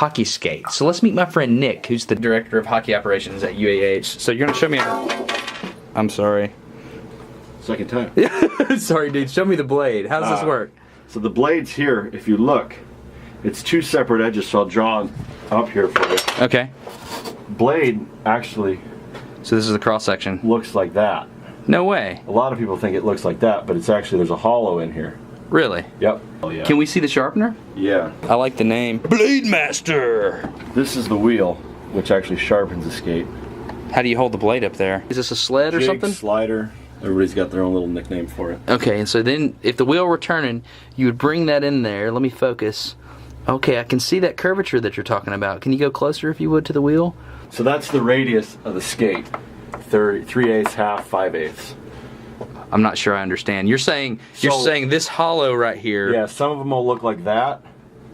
hockey skates. So let's meet my friend Nick, who's the director of hockey operations at UAH. So you're gonna show me I'm sorry. Second time. Sorry, dude. Show me the blade. How does this work? So the blade's here, if you look, it's two separate edges, so I'll draw up here for you. Okay. Blade actually So this is the cross section. looks like that. No way. A lot of people think it looks like that, but it's actually, there's a hollow in here. Really? Yep. Oh, yeah. Can we see the sharpener? Yeah. I like the name. Blade Master! This is the wheel, which actually sharpens the skate. How do you hold the blade up there? Is this a sled or Jig, something? slider. Everybody's got their own little nickname for it. Okay, and so then if the wheel were turning, you would bring that in there. Let me focus. Okay, I can see that curvature that you're talking about. Can you go closer, if you would, to the wheel? So that's the radius of the skate. 3/8, half, 5/8. I'm not sure I understand. You're saying this hollow right here. Yeah, some of them will look like that.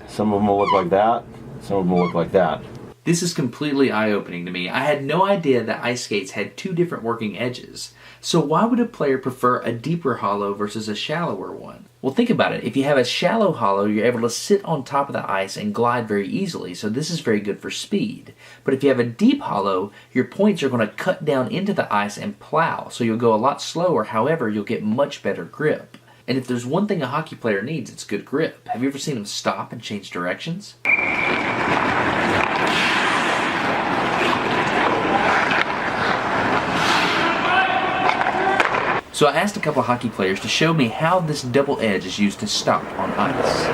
Some of them will look like that. Some of them will look like that. This is completely eye-opening to me. I had no idea that ice skates had two different working edges. So why would a player prefer a deeper hollow versus a shallower one? Well, think about it. If you have a shallow hollow, you're able to sit on top of the ice and glide very easily, so this is very good for speed. But if you have a deep hollow, your points are going to cut down into the ice and plow, so you'll go a lot slower. However, you'll get much better grip. And if there's one thing a hockey player needs, it's good grip. Have you ever seen them stop and change directions? So I asked a couple of hockey players to show me how this double edge is used to stop on ice.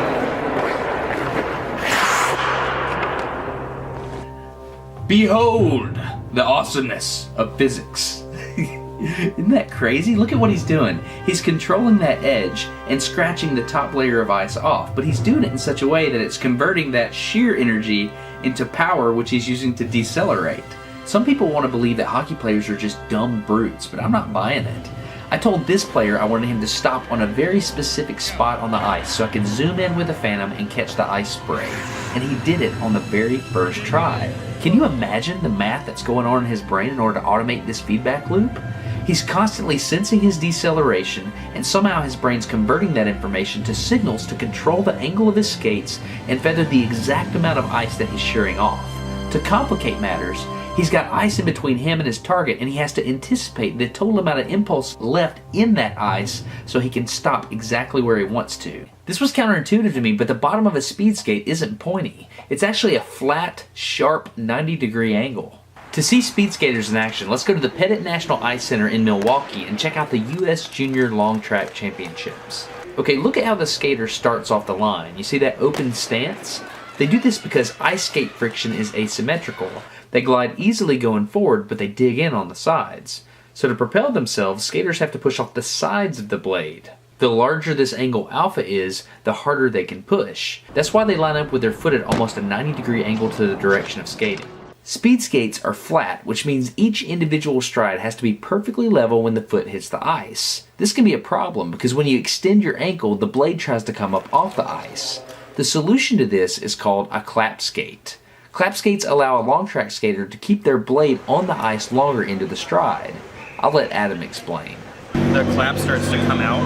Behold the awesomeness of physics. Isn't that crazy? Look at what he's doing. He's controlling that edge and scratching the top layer of ice off, but he's doing it in such a way that it's converting that shear energy into power, which he's using to decelerate. Some people want to believe that hockey players are just dumb brutes, but I'm not buying it. I told this player I wanted him to stop on a very specific spot on the ice so I could zoom in with a Phantom and catch the ice spray. And he did it on the very first try. Can you imagine the math that's going on in his brain in order to automate this feedback loop? He's constantly sensing his deceleration, and somehow his brain's converting that information to signals to control the angle of his skates and feather the exact amount of ice that he's shearing off. To complicate matters, he's got ice in between him and his target, and he has to anticipate the total amount of impulse left in that ice so he can stop exactly where he wants to. This was counterintuitive to me, but the bottom of a speed skate isn't pointy. It's actually a flat, sharp 90-degree angle. To see speed skaters in action, let's go to the Pettit National Ice Center in Milwaukee and check out the U.S. Junior Long Track Championships. Okay, look at how the skater starts off the line. You see that open stance? They do this because ice skate friction is asymmetrical. They glide easily going forward, but they dig in on the sides. So to propel themselves, skaters have to push off the sides of the blade. The larger this angle alpha is, the harder they can push. That's why they line up with their foot at almost a 90-degree angle to the direction of skating. Speed skates are flat, which means each individual stride has to be perfectly level when the foot hits the ice. This can be a problem because when you extend your ankle, the blade tries to come up off the ice. The solution to this is called a clap skate. Clap skates allow a long track skater to keep their blade on the ice longer into the stride. I'll let Adam explain. The clap starts to come out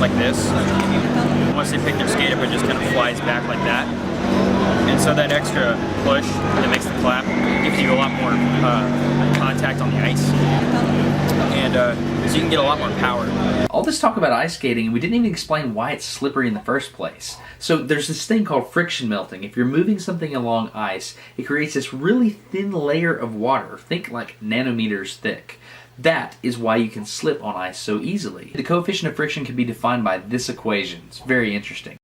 like this. Once they pick their skate up, it just kind of flies back like that. And so that extra push that makes the clap gives you a lot more contact on the ice. And so you can get a lot more power. All this talk about ice skating, and we didn't even explain why it's slippery in the first place. So there's this thing called friction melting. If you're moving something along ice, it creates this really thin layer of water. Think like nanometers thick. That is why you can slip on ice so easily. The coefficient of friction can be defined by this equation. It's very interesting.